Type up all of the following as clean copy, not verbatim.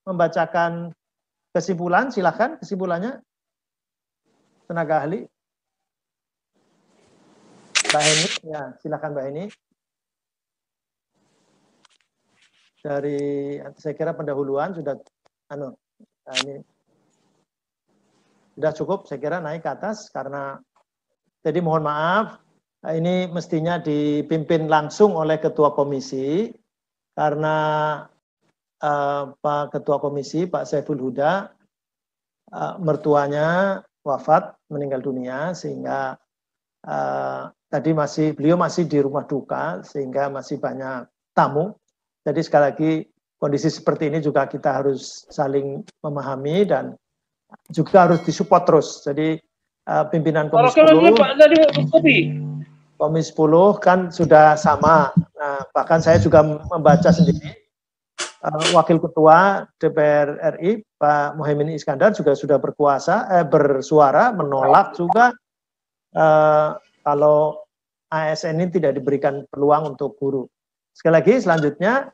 membacakan kesimpulan, silakan kesimpulannya. Tenaga ahli. Mbak Heni, ya silakan Mbak Heni. Dari saya kira pendahuluan sudah ini sudah cukup, saya kira naik ke atas karena jadi mohon maaf ini mestinya dipimpin langsung oleh ketua komisi karena Pak Ketua Komisi Pak Saiful Huda mertuanya wafat meninggal dunia sehingga tadi beliau masih di rumah duka sehingga masih banyak tamu. Jadi sekali lagi kondisi seperti ini juga kita harus saling memahami dan juga harus disupport terus. Jadi pimpinan Komisi 10, Komisi 10 kan sudah sama. Nah, bahkan saya juga membaca sendiri. Wakil Ketua DPR RI Pak Muhaimin Iskandar juga sudah bersuara menolak juga kalau ASN ini tidak diberikan peluang untuk guru. Sekali lagi selanjutnya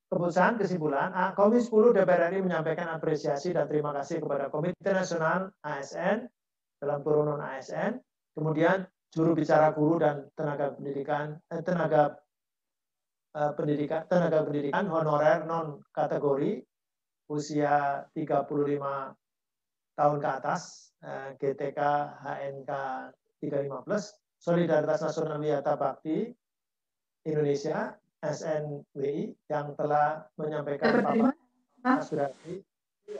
keputusan kesimpulan Komisi 10 DPR RI menyampaikan apresiasi dan terima kasih kepada Komite Nasional ASN dalam kurung non ASN, kemudian juru bicara guru dan tenaga pendidikan honorer non kategori usia 35 tahun ke atas, GTK HNK 35+, Solidaritas Nasional Wiyata Bakti Indonesia SNWI yang telah menyampaikan aspirasi.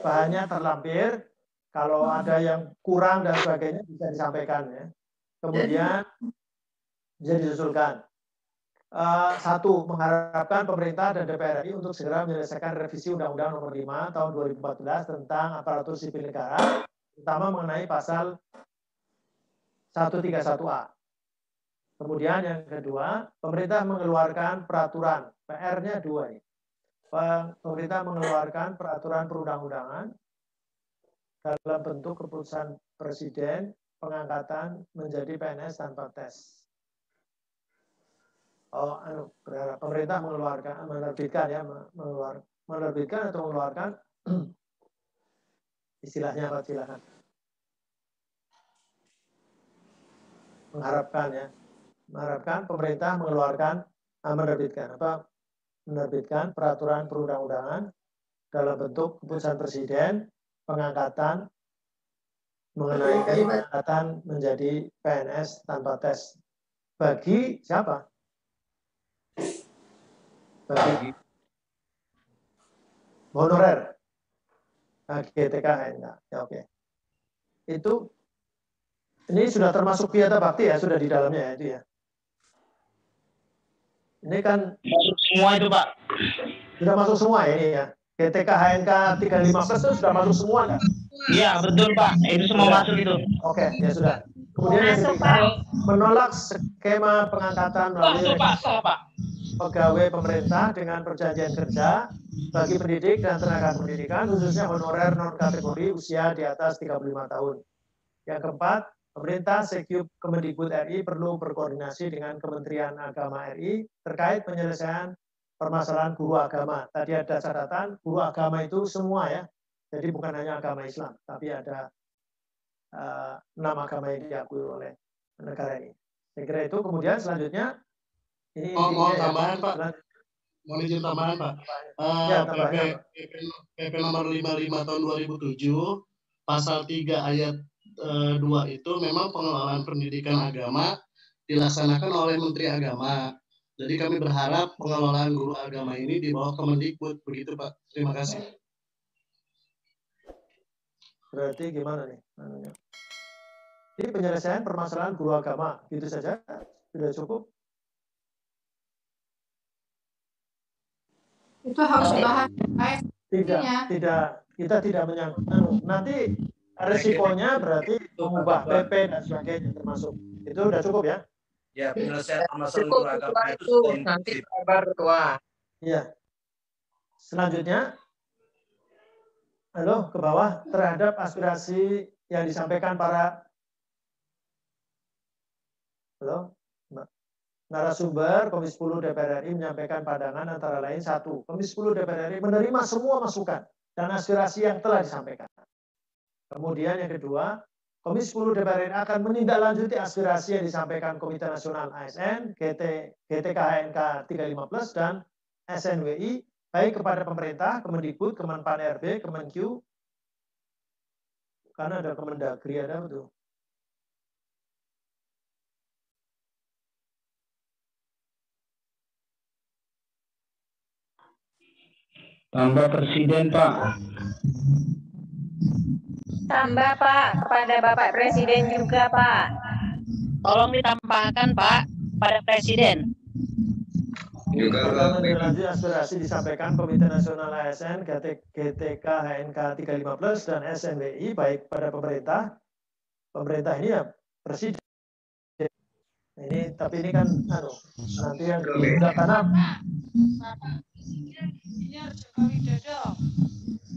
Bahannya terlampir, kalau ada yang kurang dan sebagainya bisa disampaikan ya. Kemudian bisa disusulkan. Satu, mengharapkan pemerintah dan DPR RI untuk segera menyelesaikan revisi Undang-Undang Nomor 5 Tahun 2014 tentang aparatur sipil negara, terutama mengenai pasal 131A. Kemudian yang kedua, pemerintah mengeluarkan peraturan, PR-nya 2 nih. Pemerintah mengeluarkan peraturan perundang-undangan dalam bentuk keputusan Presiden pengangkatan menjadi PNS tanpa tes. Pemerintah menerbitkan atau mengeluarkan istilahnya apa silakan. Mengharapkan pemerintah menerbitkan peraturan perundang-undangan dalam bentuk keputusan Presiden pengangkatan mengenai pengangkatan menjadi PNS tanpa tes bagi siapa? Bagi honorer GTK HNK. Ya, oke. Itu ini sudah termasuk Wiyata Bakti ya, sudah di dalamnya ya itu ya. Ini kan semua itu Pak. Sudah masuk semua ya ini ya. GTK HNK 35+ itu sudah masuk semua kan? Iya betul Pak, itu semua sudah. masuk itu. Oke, ya sudah. Kemudian yang ketiga, menolak skema pengangkatan melalui pegawai pemerintah dengan perjanjian kerja bagi pendidik dan tenaga pendidikan, khususnya honorer non kategori usia di atas 35 tahun. Yang keempat, pemerintah Sekjup Kemendikbud RI perlu berkoordinasi dengan Kementerian Agama RI terkait penyelesaian permasalahan guru agama. Tadi ada catatan, guru agama itu semua ya. Jadi bukan hanya agama Islam, tapi ada 6 agama yang diakui oleh negara ini. Saya kira itu. Kemudian selanjutnya, ini mohon tambahan Pak. Mohon izin tambahan Pak. PP nomor 55 tahun 2007, pasal 3 ayat 2 itu memang pengelolaan pendidikan agama dilaksanakan oleh Menteri Agama. Jadi kami berharap pengelolaan guru agama ini di bawah Kemendikbud. Begitu Pak. Terima kasih. Berarti gimana nih? Jadi penyelesaian permasalahan guru agama, gitu saja sudah cukup. Itu harus dibahas. Tidak, kita tidak menyangkut. Nanti resikonya berarti mengubah PP dan sebagainya termasuk. Itu sudah cukup ya? Ya, penyelesaian permasalahan guru agama itu nanti kabar Ketua. Iya. Selanjutnya, halo ke bawah terhadap aspirasi yang disampaikan para halo, Mbak. narasumber Komisi 10 DPR RI menyampaikan pandangan antara lain 1. Komisi 10 DPR RI menerima semua masukan dan aspirasi yang telah disampaikan. Kemudian yang kedua, Komisi 10 DPR RI akan menindaklanjuti aspirasi yang disampaikan Komite Nasional ASN, GTK HNK 315 dan SNWI baik kepada pemerintah, Kemendikbud, Kemenpan RB, Kemenkyu, karena ada Kemendagri, ada betul. Tambah Presiden, Pak. Tambah Pak, kepada Bapak Presiden juga Pak. Tolong ditambahkan Pak pada Presiden. Pertama menindaklanjuti aspirasi disampaikan Komite Nasional ASN, GTK HNK 315 dan SNWI baik pada pemerintah. Pemerintah ini ya Presiden. Ini tapi ini kan nanti yang diundang karena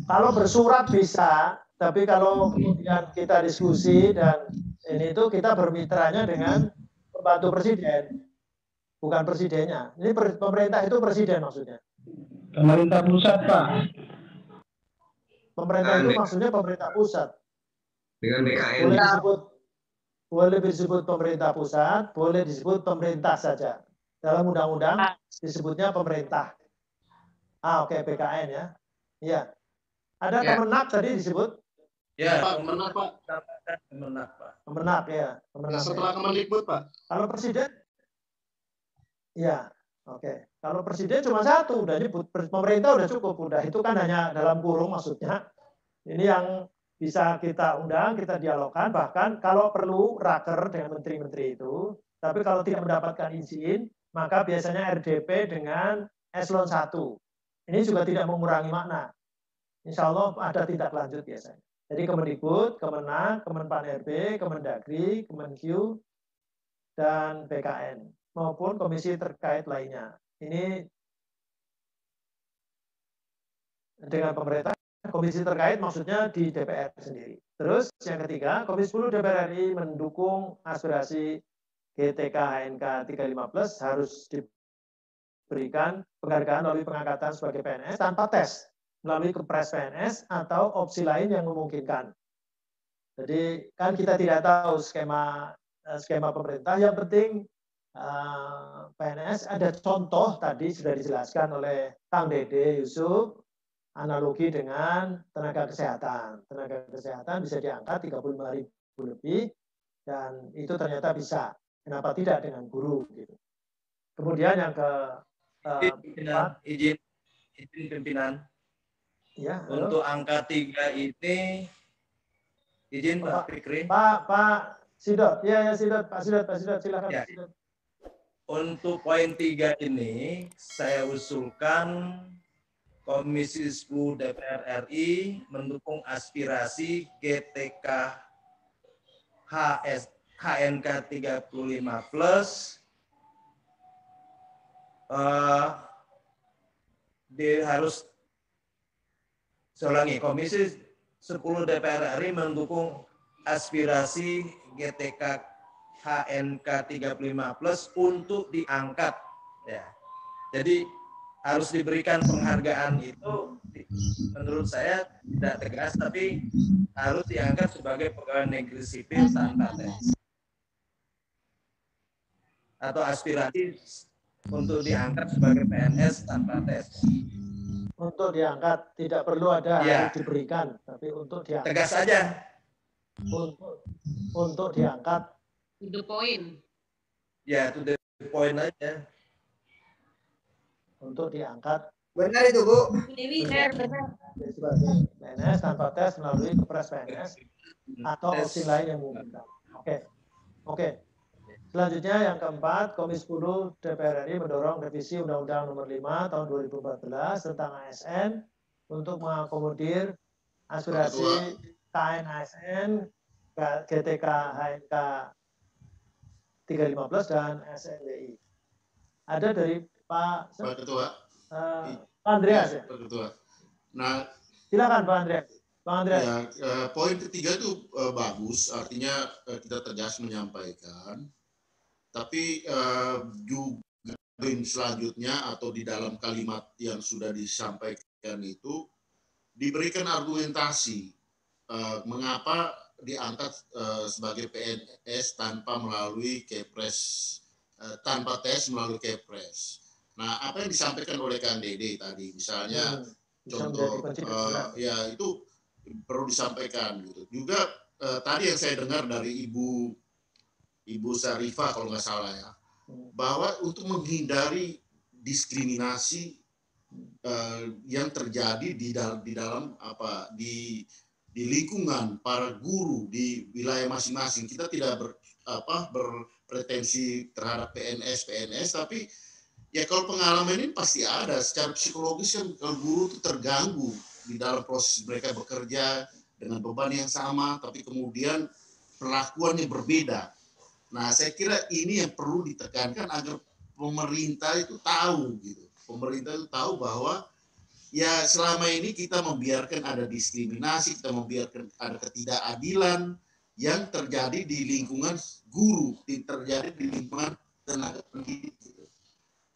kalau bersurat bisa, tapi kalau kemudian kita diskusi dan ini itu kita bermitranya dengan pembantu presiden, bukan presidennya. Ini pemerintah itu presiden maksudnya. Pemerintah pusat, Pak. Pemerintah itu maksudnya pemerintah pusat. Dengan BKN. Boleh disebut pemerintah pusat, boleh disebut pemerintah saja. Dalam undang-undang disebutnya pemerintah. Oke, BKN ya. Iya. Ada Ya. Kemenak tadi disebut? Ya, Pak, Kemenak, Pak. Kemenak, Pak. Kemenak ya. Nah, setelah Kemendikbud, Pak. Kalau presiden? Ya, oke. Kalau presiden cuma satu, udah nyebut pemerintah udah cukup, udah itu kan hanya dalam kurung maksudnya. Ini yang bisa kita undang, kita dialogkan, bahkan kalau perlu raker dengan menteri-menteri itu, tapi kalau tidak mendapatkan izin, maka biasanya RDP dengan eselon 1. Ini juga tidak mengurangi makna. Insya Allah ada tindak lanjut biasanya. Jadi Kemendikbud, Kemenak, Kemenpan RB, Kemendagri, Kemenkyu, dan BKN maupun komisi terkait lainnya. Ini dengan pemerintah, komisi terkait maksudnya di DPR sendiri. Terus yang ketiga, Komisi 10 DPR RI mendukung aspirasi GTK HNK 315 harus diberikan penghargaan melalui pengangkatan sebagai PNS tanpa tes, melalui Kepres PNS atau opsi lain yang memungkinkan. Jadi kan kita tidak tahu skema pemerintah. Yang penting PNS ada contoh tadi sudah dijelaskan oleh Kang Dede Yusuf, analogi dengan tenaga kesehatan. Tenaga kesehatan bisa diangkat 35.000 lebih dan itu ternyata bisa. Kenapa tidak dengan guru gitu. Kemudian yang izin pimpinan. Ya, untuk angka 3 ini izin Pak Fikri. Pak Sidot. Ya Sidot, Pak Sidot silakan Ya. Pak Sidot. Untuk poin 3 ini saya usulkan Komisi 10 DPR RI mendukung aspirasi GTK HNK 35+. Harus Solangi, Komisi 10 DPR RI mendukung aspirasi GTK HNK 35+ untuk diangkat. Ya. Jadi harus diberikan penghargaan itu menurut saya tidak tegas, tapi harus diangkat sebagai pegawai negeri sipil tanpa tes. Atau aspirasi untuk diangkat sebagai PNS tanpa tes. Untuk diangkat tidak perlu ada Ya. harus diberikan, tapi untuk diangkat. Tegas saja. Untuk diangkat. The point. Ya, itu the point aja. Untuk diangkat. Benar itu, Bu. Benar. Sebagai PNS tanpa tes melalui Kepres PNS atau opsi lain yang memungkinkan. Oke. Selanjutnya yang keempat, Komisi 10 DPR RI mendorong revisi Undang-Undang Nomor 5 Tahun 2014 tentang ASN untuk mengakomodir aspirasi KN ASN, GTK HNK 315 dan SNWI. Ada dari Pak Ketua. Pak Andreas ya. Pak Ketua. Nah, silakan Pak Andreas. Ya, poin ketiga itu bagus, artinya kita tegas menyampaikan Tapi juga poin selanjutnya atau di dalam kalimat yang sudah disampaikan itu diberikan argumentasi mengapa diangkat sebagai PNS tanpa melalui Kepres, tanpa tes melalui Kepres. Nah, apa yang disampaikan oleh Kang Dede tadi, misalnya contoh, ya itu perlu disampaikan gitu. Juga tadi yang saya dengar dari Ibu Sarifah kalau nggak salah ya, bahwa untuk menghindari diskriminasi yang terjadi di dalam apa di lingkungan para guru di wilayah masing-masing, kita tidak berpretensi terhadap PNS, tapi ya kalau pengalaman ini pasti ada secara psikologis kan, kalau guru itu terganggu di dalam proses mereka bekerja dengan beban yang sama, tapi kemudian perlakuannya berbeda. Nah, saya kira ini yang perlu ditekankan agar pemerintah itu tahu gitu. Pemerintah itu tahu bahwa ya selama ini kita membiarkan ada diskriminasi, kita membiarkan ada ketidakadilan yang terjadi di lingkungan guru, terjadi di lingkungan tenaga pendidik. Gitu.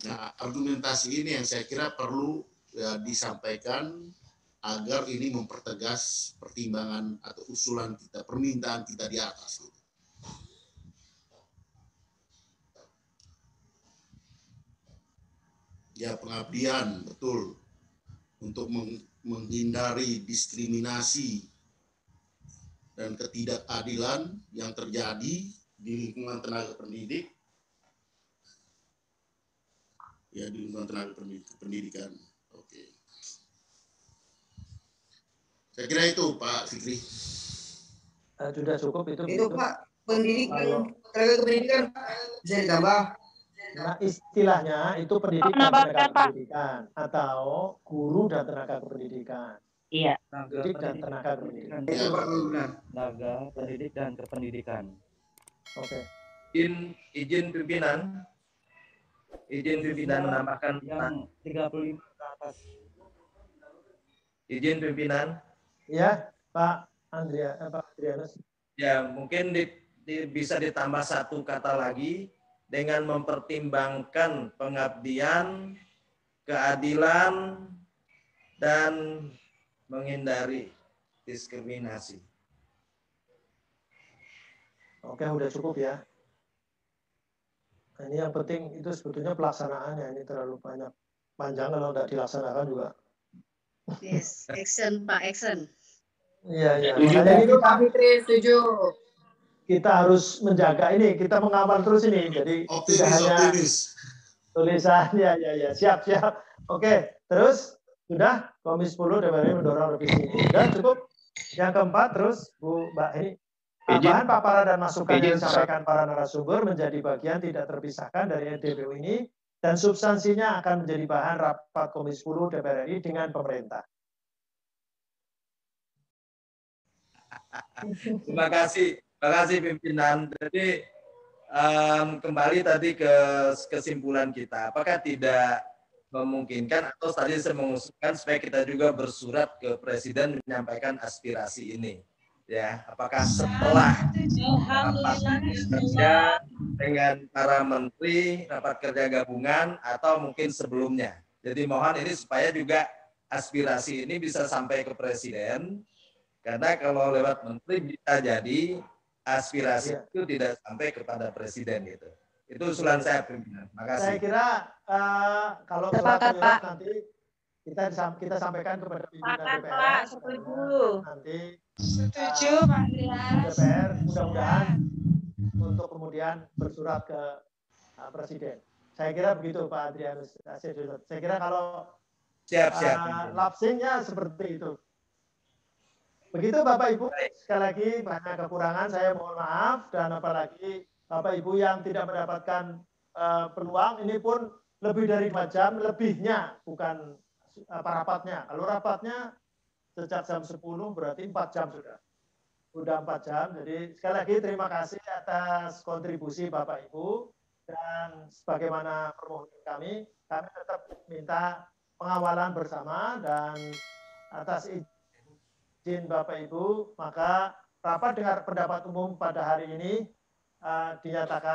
Nah, argumentasi ini yang saya kira perlu ya, disampaikan agar ini mempertegas pertimbangan atau usulan kita, permintaan kita di atas. Gitu. Ya, pengabdian, betul. Untuk menghindari diskriminasi dan ketidakadilan yang terjadi di lingkungan tenaga pendidik. Ya, di lingkungan tenaga pendidikan. Oke. Saya kira itu, Pak Fikri. Sudah cukup itu. Itu Pak, pendidikan, tenaga pendidikan bisa ditambah. Nah, istilahnya itu pendidik dan tenaga pendidikan atau guru dan tenaga kependidikan. Iya. Pendidik dan tenaga kependidikan. Itu Pak, benar. Tenaga pendidik dan kependidikan. Oke. Izin pimpinan menambahkan yang 35 ke atas. Izin pimpinan. Ya, Pak Adrianus. Ya, mungkin bisa ditambah satu kata lagi dengan mempertimbangkan pengabdian, keadilan, dan menghindari diskriminasi. Oke, udah cukup ya. Nah, ini yang penting itu sebetulnya pelaksanaannya, ini terlalu banyak. Panjang kalau tidak dilaksanakan juga. Yes, action Pak, action. Iya. Makanya itu Pak Fitri, setuju. Kita harus menjaga ini, kita mengawal terus ini. Jadi tidak hanya tulisan, ya. Siap. Oke, terus sudah Komisi 10 DPR mendorong revisi ini. Sudah cukup. Yang keempat terus Bu Mbak ini. Tambahan paparan dan masukan yang disampaikan para narasumber menjadi bagian tidak terpisahkan dari RDPU ini dan substansinya akan menjadi bahan rapat Komisi 10 DPR RI dengan pemerintah. Terima kasih pimpinan. Jadi kembali tadi ke kesimpulan kita, apakah tidak memungkinkan atau tadi saya mengusulkan supaya kita juga bersurat ke Presiden menyampaikan aspirasi ini, ya, apakah setelah rapat kerja dengan para menteri, rapat kerja gabungan, atau mungkin sebelumnya. Jadi mohon ini supaya juga aspirasi ini bisa sampai ke Presiden, karena kalau lewat menteri bisa jadi aspirasi itu tidak sampai kepada Presiden gitu. Itu usulan saya, pimpinan. Makasih. Saya kira kalau surat nanti kita sampaikan kepada pimpinan DPR. Nanti setuju Pak DPR mudah-mudahan untuk kemudian bersurat ke Presiden. Saya kira begitu Pak Adrianus. Saya kira kalau siap. lapsingnya seperti itu. Begitu Bapak Ibu, sekali lagi banyak kekurangan, saya mohon maaf, dan apalagi Bapak Ibu yang tidak mendapatkan peluang, ini pun lebih dari 2 jam, lebihnya, bukan rapatnya. Kalau rapatnya sejak jam 10 berarti 4 jam sudah. Sudah 4 jam, jadi sekali lagi terima kasih atas kontribusi Bapak Ibu, dan sebagaimana permohonan kami tetap minta pengawalan bersama, dan atas izin Bapak Ibu, maka rapat dengar pendapat umum pada hari ini dinyatakan